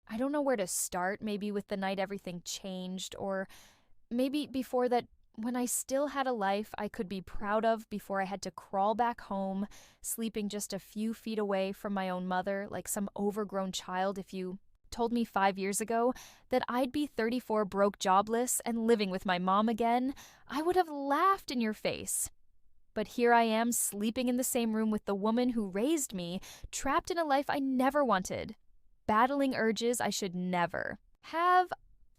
I don't know where to start, maybe with the night everything changed, or maybe before that, when I still had a life I could be proud of before I had to crawl back home, sleeping just a few feet away from my own mother, like some overgrown child. If you told me 5 years ago that I'd be 34 broke jobless and living with my mom again, I would have laughed in your face. But here I am, sleeping in the same room with the woman who raised me, trapped in a life I never wanted, battling urges I should never have.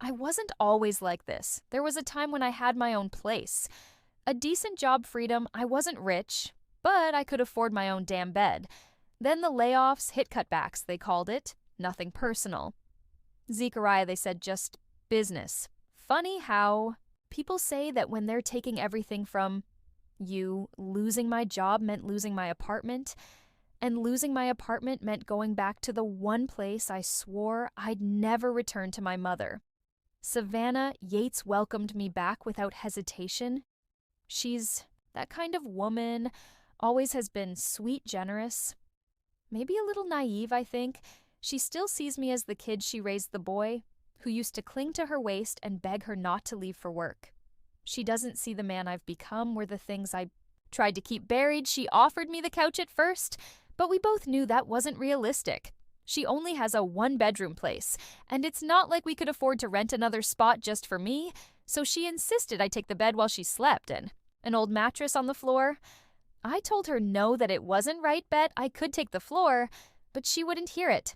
I wasn't always like this. There was a time when I had my own place. A decent job freedom. I wasn't rich, but I could afford my own damn bed. Then the layoffs, hit cutbacks, they called it. Nothing personal. Zechariah, they said, just business. Funny how people say that when they're taking everything from you, losing my job meant losing my apartment, and losing my apartment meant going back to the one place I swore I'd never return to my mother. Savannah Yates welcomed me back without hesitation. She's that kind of woman, always has been sweet, generous, maybe a little naive, I think. She still sees me as the kid she raised the boy, who used to cling to her waist and beg her not to leave for work. She doesn't see the man I've become were the things I tried to keep buried. She offered me the couch at first, but we both knew that wasn't realistic. She only has a one-bedroom place, and it's not like we could afford to rent another spot just for me, so she insisted I take the bed while she slept, and an old mattress on the floor. I told her no, that it wasn't right bet, I could take the floor, but she wouldn't hear it.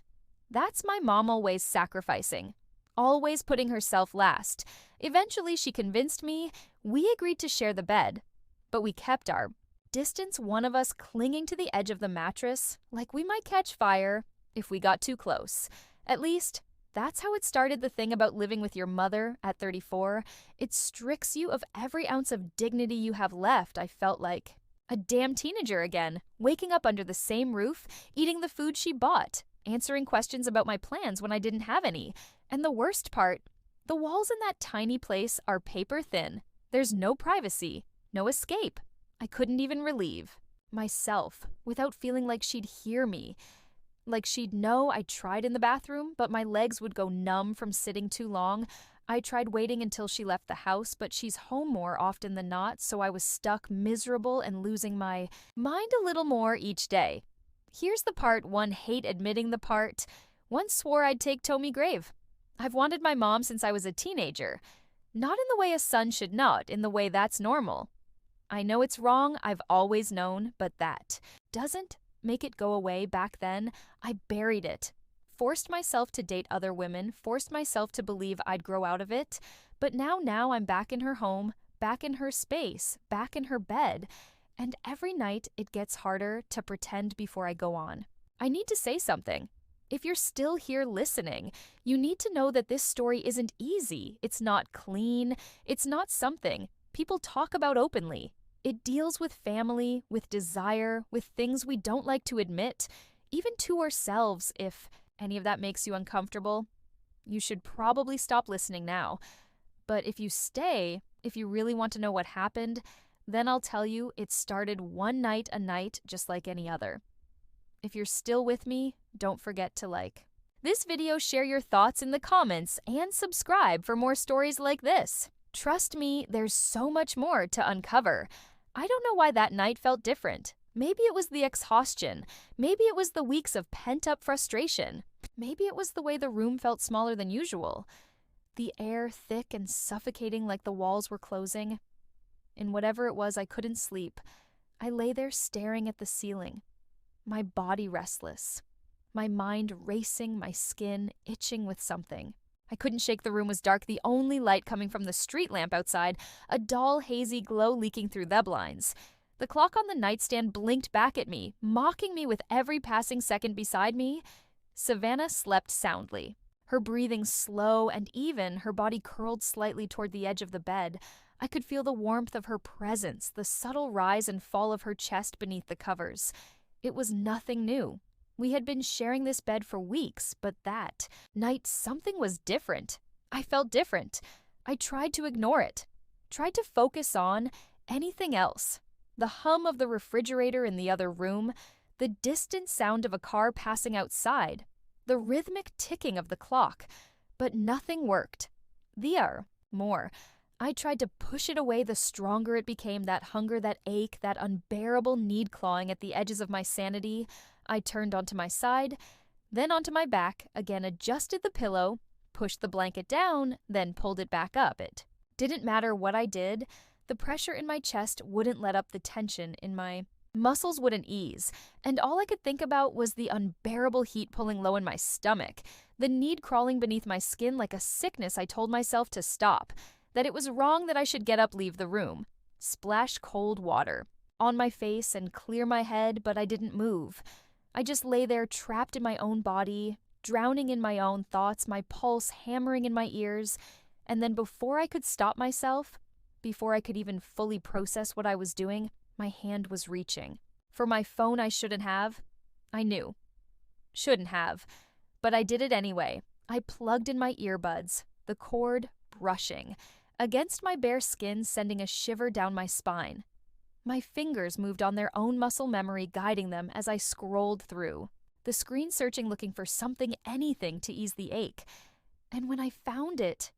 That's my mom, always sacrificing, always putting herself last. Eventually she convinced me. We agreed to share the bed, but we kept our distance, one of us clinging to the edge of the mattress, like we might catch fire if we got too close. At least, that's how it started. The thing about living with your mother at 34, it strips you of every ounce of dignity you have left. I felt like a damn teenager again, waking up under the same roof, eating the food she bought, answering questions about my plans when I didn't have any. And the worst part, the walls in that tiny place are paper thin. There's no privacy, no escape. I couldn't even relieve myself without feeling like she'd hear me. Like she'd know I tried in the bathroom, but my legs would go numb from sitting too long. I tried waiting until she left the house, but she's home more often than not, so I was stuck miserable and losing my mind a little more each day. Here's the part one hate admitting, the part one swore I'd take to me grave. I've wanted my mom since I was a teenager. Not in the way a son should not, in the way that's normal. I know it's wrong, I've always known, but that doesn't make it go away. Back then, I buried it. Forced myself to date other women, forced myself to believe I'd grow out of it. But now I'm back in her home, back in her space, back in her bed. And every night it gets harder to pretend before I go on. I need to say something. If you're still here listening, you need to know that this story isn't easy. It's not clean. It's not something people talk about openly. It deals with family, with desire, with things we don't like to admit, even to ourselves. If any of that makes you uncomfortable, you should probably stop listening now. But if you stay, if you really want to know what happened, then I'll tell you it started one night, a night just like any other. If you're still with me, don't forget to like this video, share your thoughts in the comments, and subscribe for more stories like this. Trust me, there's so much more to uncover. I don't know why that night felt different. Maybe it was the exhaustion. Maybe it was the weeks of pent-up frustration. Maybe it was the way the room felt smaller than usual. The air thick and suffocating like the walls were closing. In whatever it was, I couldn't sleep. I lay there staring at the ceiling, my body restless, my mind racing, my skin itching with something. I couldn't shake. The room was dark, the only light coming from the street lamp outside, a dull, hazy glow leaking through the blinds. The clock on the nightstand blinked back at me, mocking me with every passing second beside me. Savannah slept soundly, her breathing slow and even, her body curled slightly toward the edge of the bed. I could feel the warmth of her presence, the subtle rise and fall of her chest beneath the covers. It was nothing new. We had been sharing this bed for weeks, but that night something was different. I felt different. I tried to ignore it, tried to focus on anything else. The hum of the refrigerator in the other room, the distant sound of a car passing outside. the rhythmic ticking of the clock, but nothing worked. More. I tried to push it away the stronger it became, that hunger, that ache, that unbearable need clawing at the edges of my sanity. I turned onto my side, then onto my back, again adjusted the pillow, pushed the blanket down, then pulled it back up. It didn't matter what I did, the pressure in my chest wouldn't let up, the tension in my muscles wouldn't ease, and all I could think about was the unbearable heat pulling low in my stomach, the need crawling beneath my skin like a sickness. I told myself to stop, that it was wrong, that I should get up, leave the room, splash cold water on my face and clear my head, but I didn't move. I just lay there trapped in my own body, drowning in my own thoughts, my pulse hammering in my ears, and then before I could stop myself, before I could even fully process what I was doing, my hand was reaching. For my phone I shouldn't have. I knew. Shouldn't have. But I did it anyway. I plugged in my earbuds, the cord brushing against my bare skin, sending a shiver down my spine. My fingers moved on their own muscle memory, guiding them as I scrolled through, the screen searching, looking for something, anything to ease the ache. And when I found it,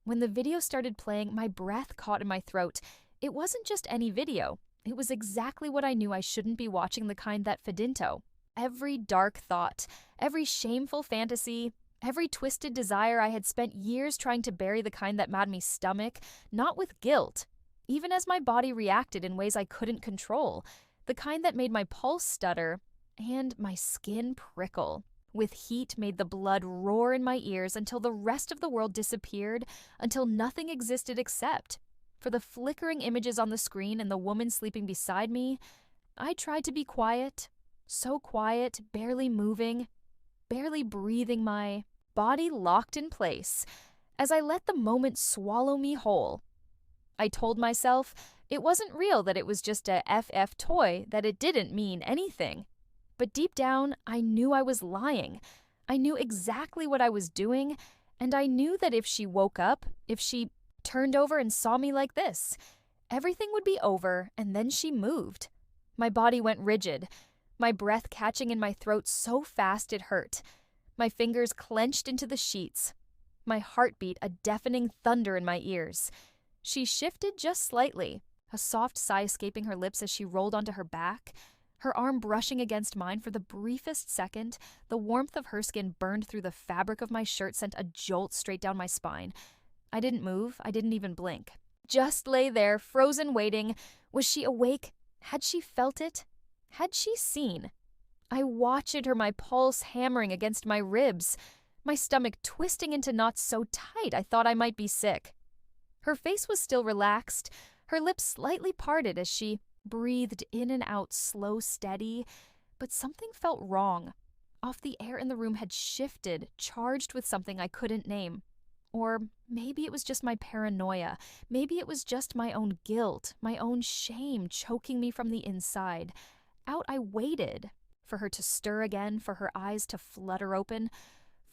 when the video started playing, my breath caught in my throat. It wasn't just any video. It was exactly what I knew I shouldn't be watching, the kind that Fidinto. Every dark thought, every shameful fantasy, every twisted desire I had spent years trying to bury, the kind that made me stomach, not with guilt, even as my body reacted in ways I couldn't control, the kind that made my pulse stutter and my skin prickle. With heat made the blood roar in my ears until the rest of the world disappeared, until nothing existed except for the flickering images on the screen and the woman sleeping beside me. I tried to be quiet, so quiet, barely moving, barely breathing, my body locked in place as I let the moment swallow me whole. I told myself it wasn't real, that it was just a FF toy, that it didn't mean anything. But deep down, I knew I was lying. I knew exactly what I was doing, and I knew that if she woke up, if she turned over and saw me like this, everything would be over, and then she moved. My body went rigid, my breath catching in my throat so fast it hurt. My fingers clenched into the sheets, my heartbeat a deafening thunder in my ears. She shifted just slightly, a soft sigh escaping her lips as she rolled onto her back, her arm brushing against mine. For the briefest second, the warmth of her skin burned through the fabric of my shirt, sent a jolt straight down my spine. I didn't move, I didn't even blink. Just lay there, frozen, waiting. Was she awake? Had she felt it? Had she seen? I watched her, my pulse hammering against my ribs, my stomach twisting into knots so tight I thought I might be sick. Her face was still relaxed, her lips slightly parted as she breathed in and out, slow, steady, but something felt wrong. Off, the air in the room had shifted, charged with something I couldn't name. Or maybe it was just my paranoia. Maybe it was just my own guilt, my own shame choking me from the inside. Out I waited for her to stir again, for her eyes to flutter open,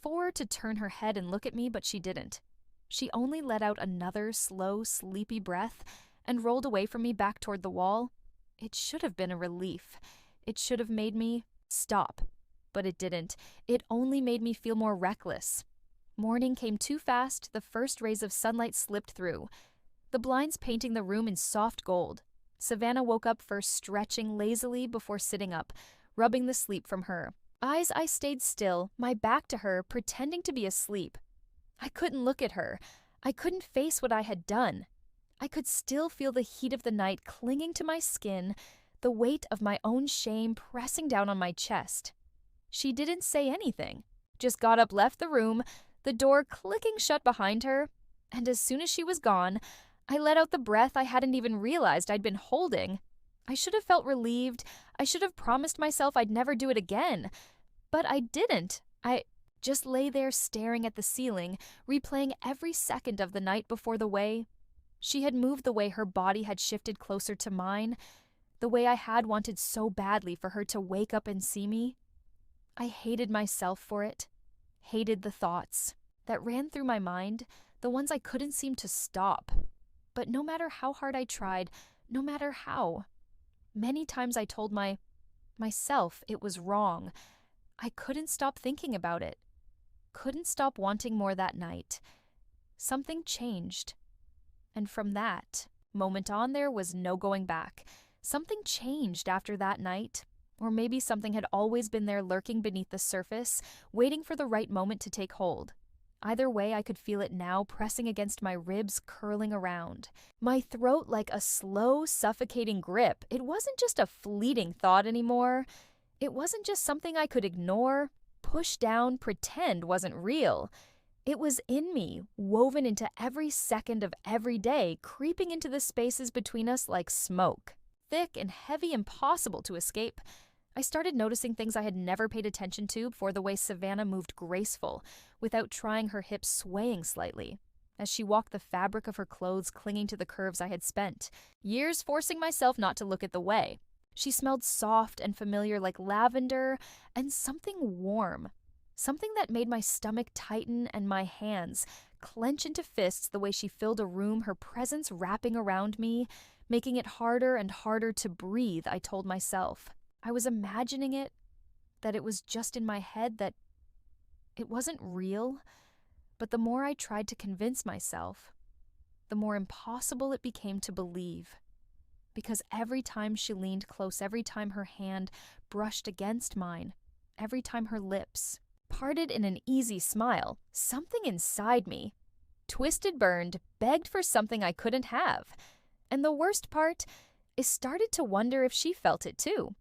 for her to turn her head and look at me, but she didn't. She only let out another slow, sleepy breath and rolled away from me, back toward the wall. It should have been a relief. It should have made me stop. But it didn't. It only made me feel more reckless. Morning came too fast. The first rays of sunlight slipped through, the blinds painting the room in soft gold. Savannah woke up first, stretching lazily before sitting up, rubbing the sleep from her eyes. I stayed still, my back to her, pretending to be asleep. I couldn't look at her. I couldn't face what I had done. I could still feel the heat of the night clinging to my skin, the weight of my own shame pressing down on my chest. She didn't say anything, just got up, left the room, the door clicking shut behind her, and as soon as she was gone, I let out the breath I hadn't even realized I'd been holding. I should have felt relieved. I should have promised myself I'd never do it again. But I didn't. I just lay there staring at the ceiling, replaying every second of the night before, the way she had moved, the way her body had shifted closer to mine, the way I had wanted so badly for her to wake up and see me. I hated myself for it, hated the thoughts that ran through my mind, the ones I couldn't seem to stop. But no matter how hard I tried, no matter how many times I told myself it was wrong, I couldn't stop thinking about it. Couldn't stop wanting more that night. Something changed. And from that moment on, there was no going back. Something changed after that night. Or maybe something had always been there lurking beneath the surface, waiting for the right moment to take hold. Either way, I could feel it now pressing against my ribs, curling around. My throat like a slow, suffocating grip. It wasn't just a fleeting thought anymore. It wasn't just something I could ignore, push down, pretend wasn't real. It was in me, woven into every second of every day, creeping into the spaces between us like smoke. Thick and heavy, impossible to escape. I started noticing things I had never paid attention to before: the way Savannah moved graceful, without trying, her hips swaying slightly, as she walked, the fabric of her clothes clinging to the curves I had spent years forcing myself not to look at the way. She smelled soft and familiar like lavender and something warm. Something that made my stomach tighten and my hands clench into fists the way she filled a room, her presence wrapping around me, making it harder and harder to breathe, I told myself. I was imagining it, that it was just in my head, that it wasn't real. But the more I tried to convince myself, the more impossible it became to believe. Because every time she leaned close, every time her hand brushed against mine, every time her lips parted in an easy smile, something inside me, twisted, burned, begged for something I couldn't have. And the worst part is, started to wonder if she felt it too.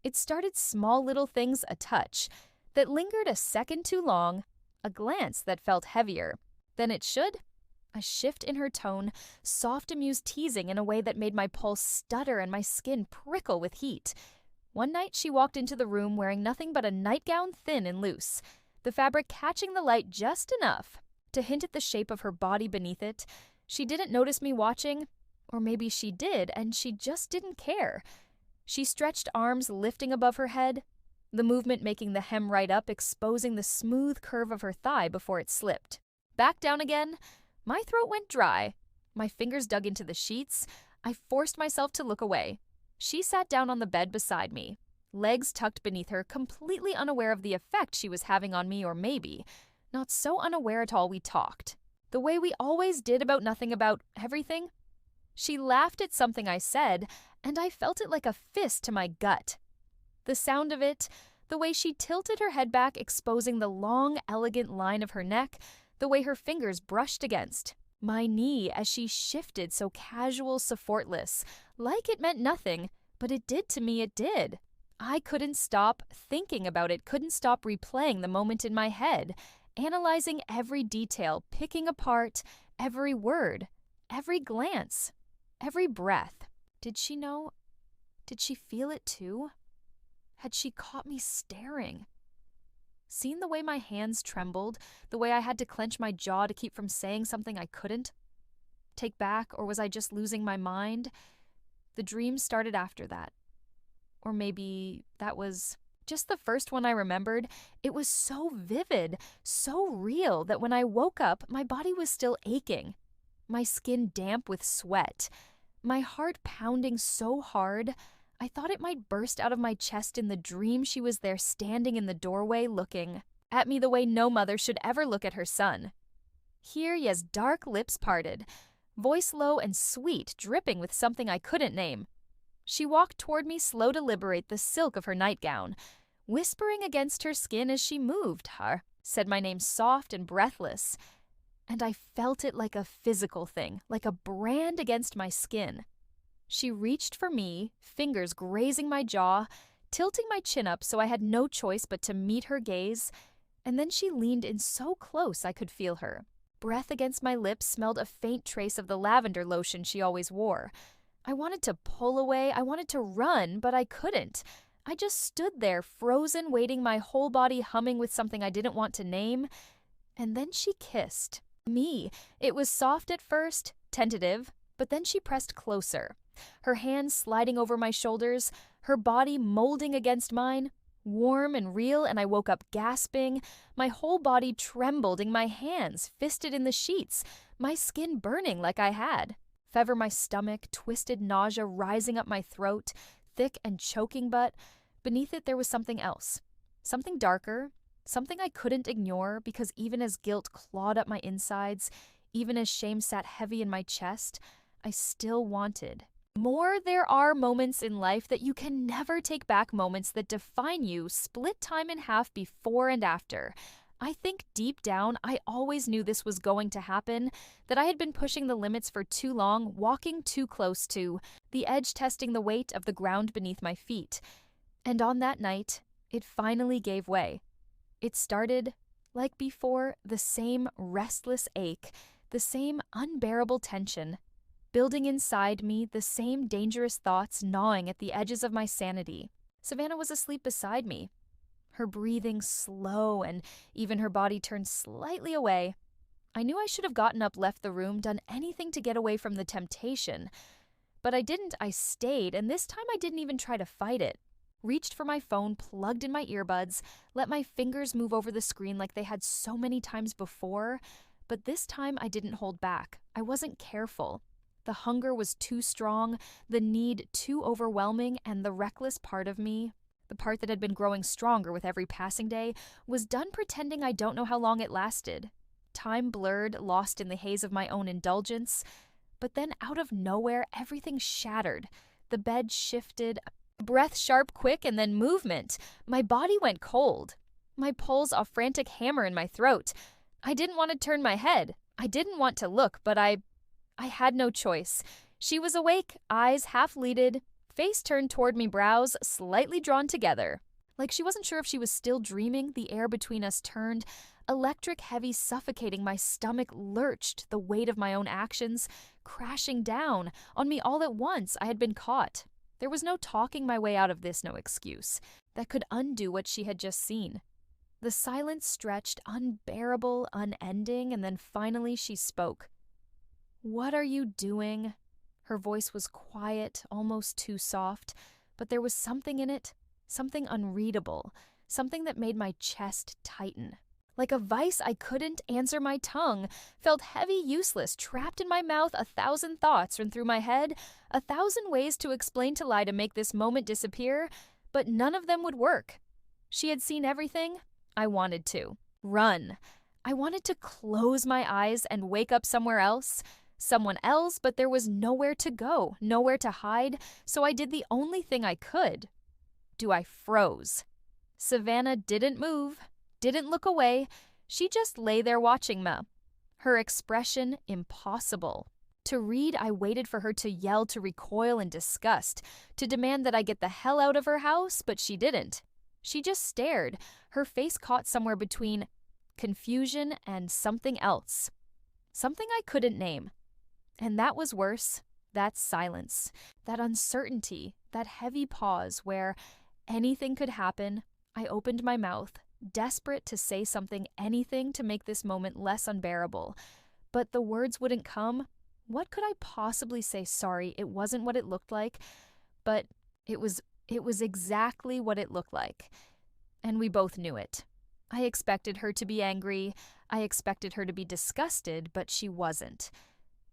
It started small little things, a touch that lingered a second too long, a glance that felt heavier than it should, a shift in her tone, soft amused teasing in a way that made my pulse stutter and my skin prickle with heat. One night she walked into the room wearing nothing but a nightgown, thin and loose, the fabric catching the light just enough to hint at the shape of her body beneath it. She didn't notice me watching, or maybe she did and she just didn't care. She stretched arms lifting above her head, the movement making the hem right up, exposing the smooth curve of her thigh before it slipped. Back down again. My throat went dry. My fingers dug into the sheets. I forced myself to look away. She sat down on the bed beside me, legs tucked beneath her, completely unaware of the effect she was having on me, or maybe not so unaware at all we talked. The way we always did, about nothing, about everything. She laughed at something I said, and I felt it like a fist to my gut. The sound of it, the way she tilted her head back, exposing the long, elegant line of her neck, the way her fingers brushed against my knee as she shifted, so casual, so effortless, like it meant nothing, but it did to me, it did. I couldn't stop thinking about it, couldn't stop replaying the moment in my head, analyzing every detail, picking apart every word, every glance, every breath. Did she know? Did she feel it too? Had she caught me staring? Seen the way my hands trembled, the way I had to clench my jaw to keep from saying something I couldn't take back, or was I just losing my mind? The dream started after that. Or maybe that was just the first one I remembered. It was so vivid, so real, that when I woke up, my body was still aching, my skin damp with sweat, my heart pounding so hard I thought it might burst out of my chest. In the dream, she was there standing in the doorway, looking at me the way no mother should ever look at her son. Here, yes, dark lips parted, voice low and sweet, dripping with something I couldn't name. She walked toward me, slow to liberate the silk of her nightgown, whispering against her skin as she moved. Har said my name, soft and breathless, and I felt it like a physical thing, like a brand against my skin. She reached for me, fingers grazing my jaw, tilting my chin up so I had no choice but to meet her gaze, and then she leaned in so close I could feel her. Breath against my lips, smelled a faint trace of the lavender lotion she always wore. I wanted to pull away, I wanted to run, but I couldn't. I just stood there, frozen, waiting, my whole body humming with something I didn't want to name. And then she kissed me. It was soft at first, tentative, but then she pressed closer, her hands sliding over my shoulders, her body molding against mine, warm and real, and I woke up gasping. My whole body trembled in my hands, fisted in the sheets, my skin burning like I had. Fever my stomach, twisted nausea rising up my throat, thick and choking, but beneath it there was something else. Something darker, something I couldn't ignore because even as guilt clawed up my insides, even as shame sat heavy in my chest, I still wanted more. There are moments in life that you can never take back, moments that define you, split time in half before and after. I think deep down, I always knew this was going to happen, that I had been pushing the limits for too long, walking too close to, the edge testing the weight of the ground beneath my feet. And on that night, it finally gave way. It started, like before, the same restless ache, the same unbearable tension, building inside me the same dangerous thoughts gnawing at the edges of my sanity. Savannah was asleep beside me, her breathing slow and even her body turned slightly away. I knew I should have gotten up, left the room, done anything to get away from the temptation. But I didn't. I stayed, and this time I didn't even try to fight it. Reached for my phone, plugged in my earbuds, let my fingers move over the screen like they had so many times before. But this time I didn't hold back. I wasn't careful. The hunger was too strong, the need too overwhelming, and the reckless part of me, the part that had been growing stronger with every passing day, was done pretending I don't know how long it lasted. Time blurred, lost in the haze of my own indulgence. But then out of nowhere, everything shattered. The bed shifted, breath sharp, quick, and then movement. My body went cold. My pulse a frantic hammer in my throat. I didn't want to turn my head. I didn't want to look, but I had no choice. She was awake, eyes half-lidded, face turned toward me, brows slightly drawn together. Like she wasn't sure if she was still dreaming, the air between us turned, electric heavy, suffocating. My stomach lurched, the weight of my own actions crashing down on me all at once. I had been caught. There was no talking my way out of this, no excuse that could undo what she had just seen. The silence stretched, unbearable, unending, and then finally she spoke. "What are you doing?" Her voice was quiet, almost too soft, but there was something in it, something unreadable, something that made my chest tighten. Like a vice, I couldn't answer. My tongue felt heavy, useless, trapped in my mouth. 1,000 thoughts ran through my head, 1,000 ways to explain, to lie, to make this moment disappear, but none of them would work. She had seen everything. I wanted to run. I wanted to close my eyes and wake up somewhere else, someone else, but there was nowhere to go, nowhere to hide, so I did the only thing I could. I froze. Savannah didn't move, didn't look away. She just lay there watching me. Her expression impossible to read. I waited for her to yell, to recoil in disgust, to demand that I get the hell out of her house, but she didn't. She just stared, her face caught somewhere between confusion and something else. Something I couldn't name. And that was worse. That silence, that uncertainty, that heavy pause where anything could happen. I opened my mouth, desperate to say something, anything to make this moment less unbearable. But the words wouldn't come. What could I possibly say? Sorry, it wasn't what it looked like, but it was exactly what it looked like. And we both knew it. I expected her to be angry. I expected her to be disgusted, but she wasn't.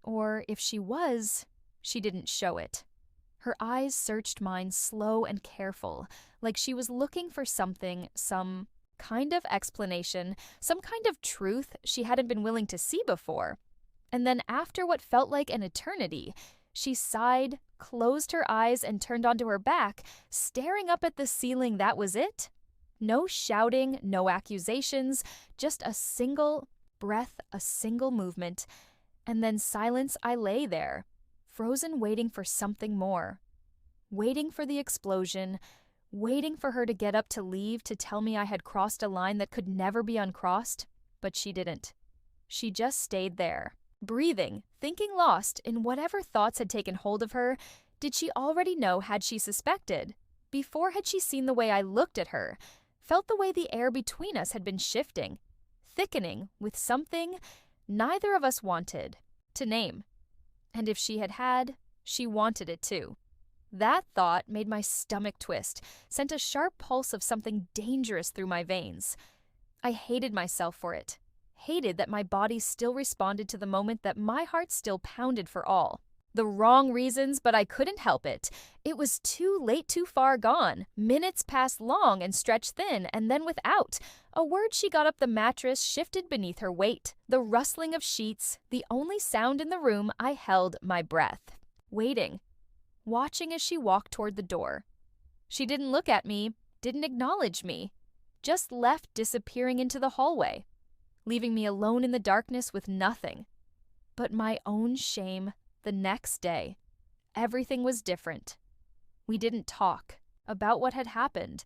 Or if she was, she didn't show it. Her eyes searched mine, slow and careful, like she was looking for something, some kind of explanation, some kind of truth she hadn't been willing to see before. And then after what felt like an eternity, she sighed, closed her eyes, and turned onto her back, staring up at the ceiling. That was it. No shouting, no accusations, just a single breath, a single movement. And then silence. I lay there, frozen, waiting for something more. Waiting for the explosion, waiting for her to get up, to leave, to tell me I had crossed a line that could never be uncrossed. But she didn't. She just stayed there, breathing, thinking, lost in whatever thoughts had taken hold of her. Did she already know? Had she suspected? Before, had she seen the way I looked at her, felt the way the air between us had been shifting, thickening with something neither of us wanted to name? And if she had, she wanted it too. That thought made my stomach twist, sent a sharp pulse of something dangerous through my veins. I hated myself for it. Hated that my body still responded to the moment, that my heart still pounded for all. The wrong reasons, but I couldn't help it. It was too late, too far gone. Minutes passed long and stretched thin, and then without. A word she got up the mattress shifted beneath her weight. The rustling of sheets, the only sound in the room, I held my breath. Waiting. Watching as she walked toward the door. She didn't look at me, didn't acknowledge me. Just left, disappearing into the hallway. Leaving me alone in the darkness with nothing. But my own shame. The next day, everything was different. We didn't talk about what had happened.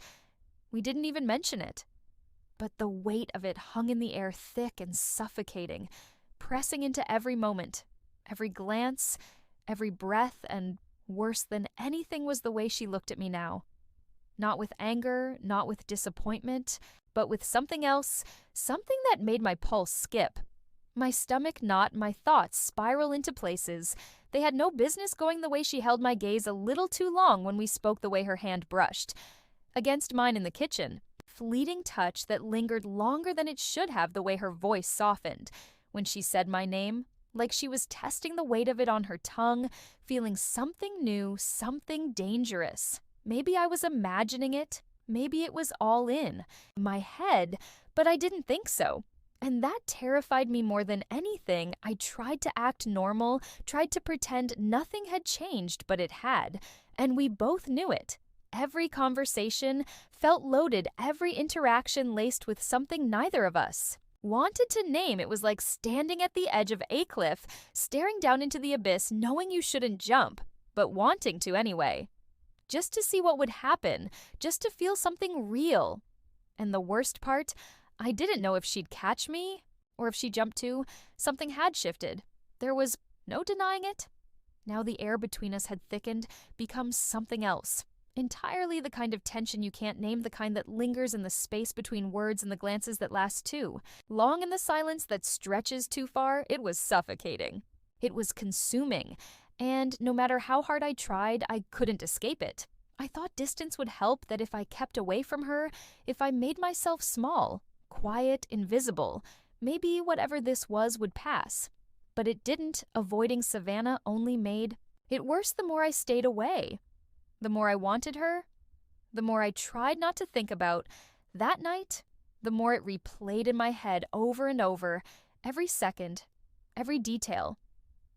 We didn't even mention it. But the weight of it hung in the air thick and suffocating, pressing into every moment, every glance, every breath, and worse than anything was the way she looked at me now. Not with anger, not with disappointment, but with something else, something that made my pulse skip. My stomach knot, my thoughts spiral into places. They had no business going the way she held my gaze a little too long when we spoke the way her hand brushed. Against mine in the kitchen. Fleeting touch that lingered longer than it should have the way her voice softened. When she said my name, like she was testing the weight of it on her tongue, feeling something new, something dangerous. Maybe I was imagining it. Maybe it was all in my head, but I didn't think so. And that terrified me more than anything. I tried to act normal, tried to pretend nothing had changed, but it had. And we both knew it. Every conversation felt loaded, every interaction laced with something neither of us wanted to name. It was like standing at the edge of a cliff, staring down into the abyss, knowing you shouldn't jump, but wanting to anyway. Just to see what would happen, just to feel something real. And the worst part, I didn't know if she'd catch me, or if she jumped too. Something had shifted. There was no denying it. Now the air between us had thickened, become something else. Entirely the kind of tension you can't name, the kind that lingers in the space between words and the glances that last too. Long in the silence that stretches too far, it was suffocating. It was consuming, and no matter how hard I tried, I couldn't escape it. I thought distance would help, that if I kept away from her, if I made myself small, quiet, invisible, maybe whatever this was would pass. But it didn't. Avoiding Savannah only made it worse the more I stayed away. The more I wanted her, the more I tried not to think about that night, the more it replayed in my head over and over, every second, every detail,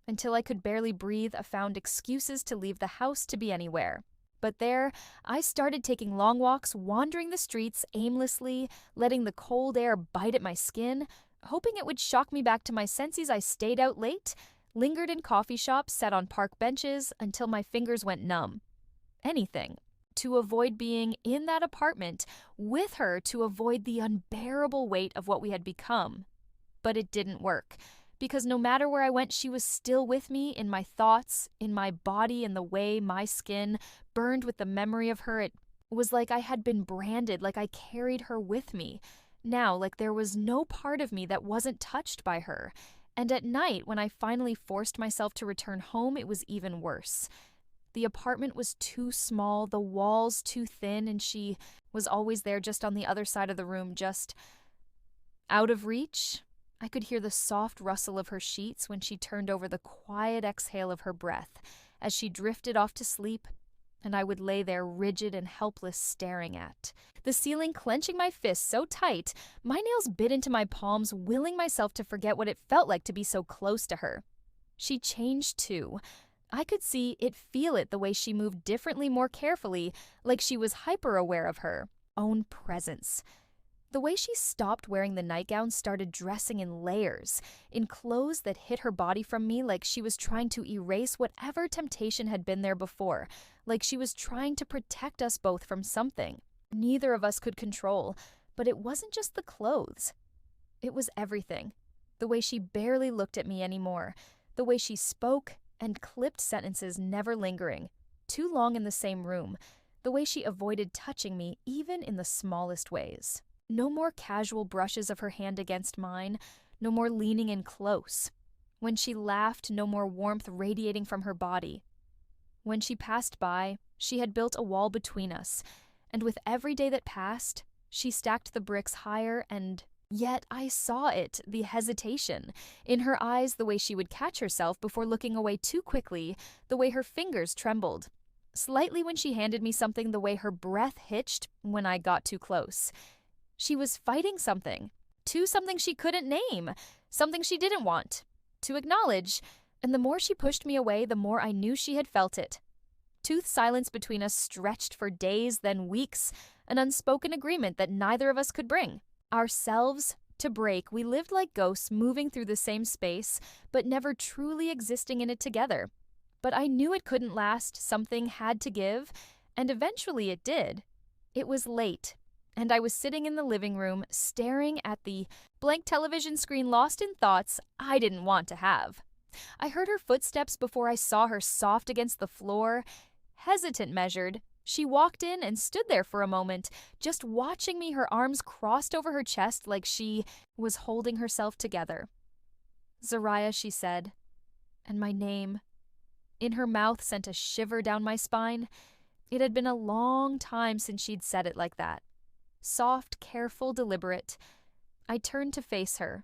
until I could barely breathe. I found excuses to leave the house, to be anywhere. But there, I started taking long walks, wandering the streets aimlessly, letting the cold air bite at my skin, hoping it would shock me back to my senses. I stayed out late, lingered in coffee shops, sat on park benches until my fingers went numb. Anything to avoid being in that apartment with her, to avoid the unbearable weight of what we had become. But it didn't work. Because no matter where I went, she was still with me, in my thoughts, in my body, in the way my skin burned with the memory of her. It was like I had been branded, like I carried her with me. Now, like there was no part of me that wasn't touched by her. And at night, when I finally forced myself to return home, it was even worse. The apartment was too small, the walls too thin, and she was always there, just on the other side of the room, just out of reach. I could hear the soft rustle of her sheets when she turned over, the quiet exhale of her breath as she drifted off to sleep, and I would lay there rigid and helpless, staring at the ceiling, clenching my fists so tight, my nails bit into my palms, willing myself to forget what it felt like to be so close to her. She changed too. I could see it, feel it, the way she moved differently, more carefully, like she was hyper-aware of her own presence. The way she stopped wearing the nightgown, started dressing in layers, in clothes that hid her body from me, like she was trying to erase whatever temptation had been there before, like she was trying to protect us both from something neither of us could control. But it wasn't just the clothes. It was everything. The way she barely looked at me anymore, the way she spoke and clipped sentences, never lingering, too long in the same room, the way she avoided touching me even in the smallest ways. No more casual brushes of her hand against mine, no more leaning in close. When she laughed, no more warmth radiating from her body. When she passed by, she had built a wall between us, and with every day that passed, she stacked the bricks higher and Yet I saw it, the hesitation. In her eyes, the way she would catch herself before looking away too quickly, the way her fingers trembled. Slightly when she handed me something, the way her breath hitched when I got too close. She was fighting something. Something she couldn't name. Something she didn't want to acknowledge. And the more she pushed me away, the more I knew she had felt it. Tooth silence between us stretched for days, then weeks, an unspoken agreement that neither of us could bring ourselves to break. We lived like ghosts moving through the same space, but never truly existing in it together. But I knew it couldn't last. Something had to give, and eventually it did. It was late, and I was sitting in the living room, staring at the blank television screen, lost in thoughts I didn't want to have. I heard her footsteps before I saw her soft against the floor, hesitant measured. She walked in and stood there for a moment, just watching me, her arms crossed over her chest like she was holding herself together. "Zariah," she said, and my name in her mouth sent a shiver down my spine. It had been a long time since she'd said it like that. Soft, careful, deliberate. I turned to face her,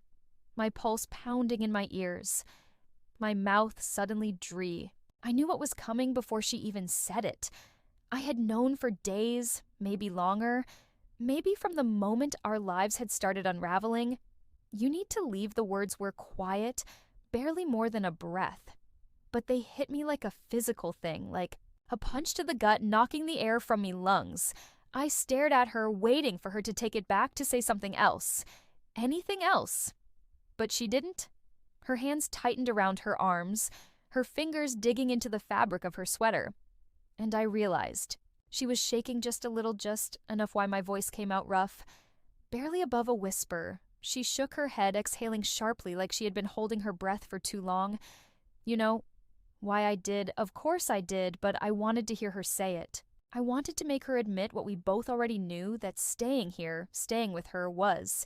my pulse pounding in my ears, my mouth suddenly dry. I knew what was coming before she even said it. I had known for days, maybe longer, maybe from the moment our lives had started unraveling. You need to leave. The words were quiet, barely more than a breath. But they hit me like a physical thing, like a punch to the gut, knocking the air from me lungs. I stared at her, waiting for her to take it back, to say something else. Anything else. But she didn't. Her hands tightened around her arms, her fingers digging into the fabric of her sweater. And I realized she was shaking just a little, just enough why my voice came out rough. Barely above a whisper, she shook her head, exhaling sharply like she had been holding her breath for too long. You know, why I did, of course I did, but I wanted to hear her say it. I wanted to make her admit what we both already knew, that staying here, staying with her, was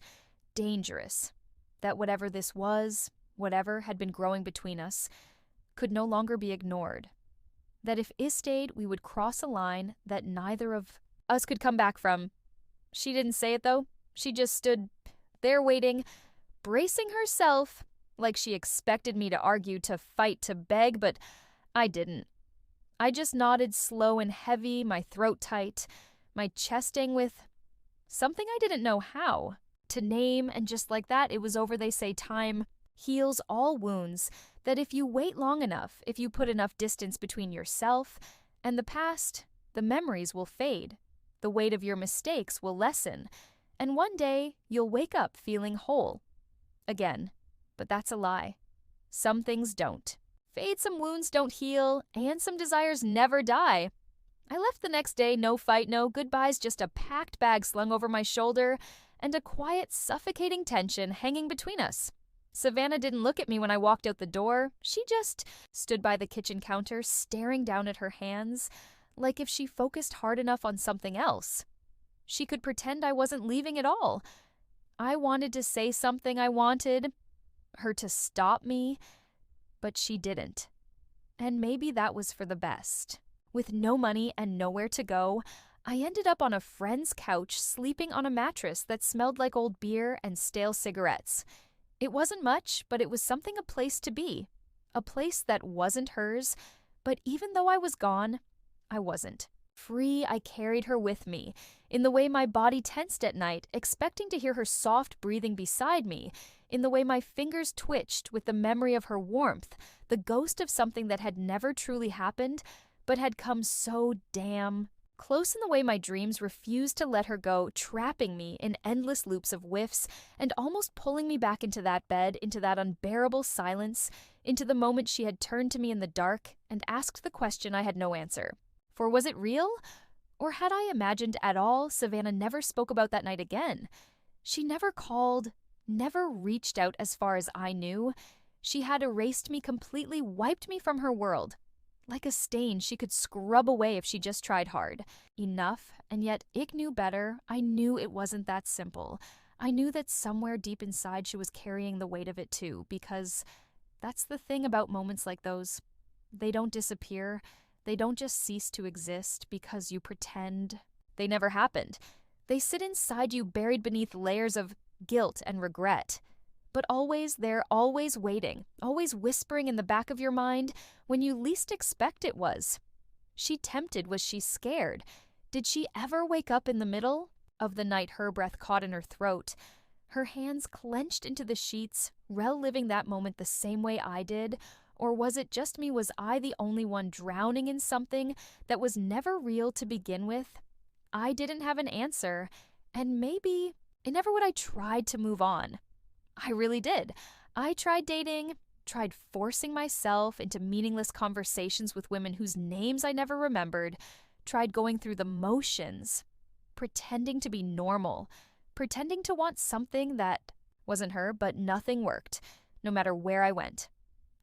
dangerous. That whatever this was, whatever had been growing between us, could no longer be ignored. That if Is stayed, we would cross a line that neither of us could come back from. She didn't say it, though. She just stood there waiting, bracing herself, like she expected me to argue, to fight, to beg, but I didn't. I just nodded, slow and heavy, my throat tight, my chesting with something I didn't know how to name, and just like that, it was over. They say time heals all wounds, that if you wait long enough, if you put enough distance between yourself and the past, the memories will fade, the weight of your mistakes will lessen, and one day you'll wake up feeling whole again. But that's a lie. Some things don't fade, some wounds don't heal, and some desires never die. I left the next day, no fight, no goodbyes, just a packed bag slung over my shoulder and a quiet, suffocating tension hanging between us. Savannah didn't look at me when I walked out the door. She just stood by the kitchen counter, staring down at her hands, like if she focused hard enough on something else, she could pretend I wasn't leaving at all. I wanted to say something. I wanted her to stop me, but she didn't. And maybe that was for the best. With no money and nowhere to go, I ended up on a friend's couch, sleeping on a mattress that smelled like old beer and stale cigarettes. It wasn't much, but it was something, a place to be. A place that wasn't hers, but even though I was gone, I wasn't. Free, I carried her with me, in the way my body tensed at night, expecting to hear her soft breathing beside me, in the way my fingers twitched with the memory of her warmth, the ghost of something that had never truly happened, but had come so damn close, in the way my dreams refused to let her go, trapping me in endless loops of whiffs and almost pulling me back into that bed, into that unbearable silence, into the moment she had turned to me in the dark and asked the question I had no answer. For was it real? Or had I imagined at all? Savannah never spoke about that night again. She never called, never reached out as far as I knew. She had erased me completely, wiped me from her world. Like a stain she could scrub away if she just tried hard enough, and yet Ik knew better. I knew it wasn't that simple. I knew that somewhere deep inside she was carrying the weight of it too, because that's the thing about moments like those. They don't disappear. They don't just cease to exist because you pretend they never happened. They sit inside you, buried beneath layers of guilt and regret. But always there, always waiting, always whispering in the back of your mind when you least expect it was. She tempted, was she scared? Did she ever wake up in the middle of the night, her breath caught in her throat, her hands clenched into the sheets, reliving that moment the same way I did? Or was it just me? Was I the only one drowning in something that was never real to begin with? I didn't have an answer, and maybe it never would. I tried to move on. I really did. I tried dating, tried forcing myself into meaningless conversations with women whose names I never remembered, tried going through the motions, pretending to be normal, pretending to want something that wasn't her, but nothing worked, no matter where I went.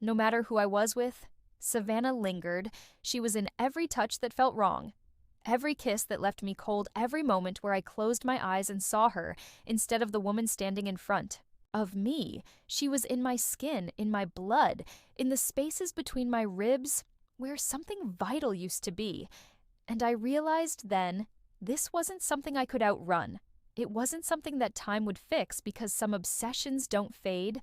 No matter who I was with, Savannah lingered. She was in every touch that felt wrong, every kiss that left me cold, every moment where I closed my eyes and saw her instead of the woman standing in front of me. She was in my skin, in my blood, in the spaces between my ribs where something vital used to be. And I realized then this wasn't something I could outrun. It wasn't something that time would fix, because some obsessions don't fade,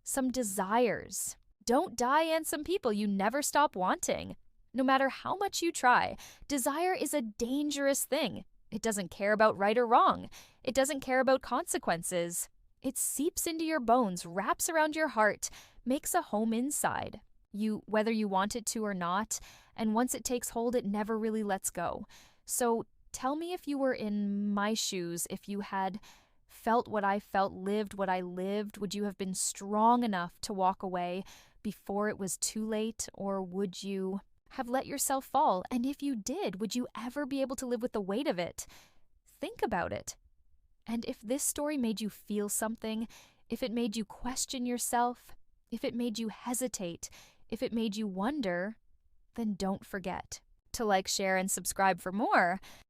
some desires don't die, and some people you never stop wanting. No matter how much you try, desire is a dangerous thing. It doesn't care about right or wrong. It doesn't care about consequences. It seeps into your bones, wraps around your heart, makes a home inside you, whether you want it to or not, and once it takes hold, it never really lets go. So tell me, if you were in my shoes, if you had felt what I felt, lived what I lived, would you have been strong enough to walk away before it was too late, or would you have let yourself fall? And if you did, would you ever be able to live with the weight of it? Think about it. And if this story made you feel something, if it made you question yourself, if it made you hesitate, if it made you wonder, then don't forget to like, share, and subscribe for more.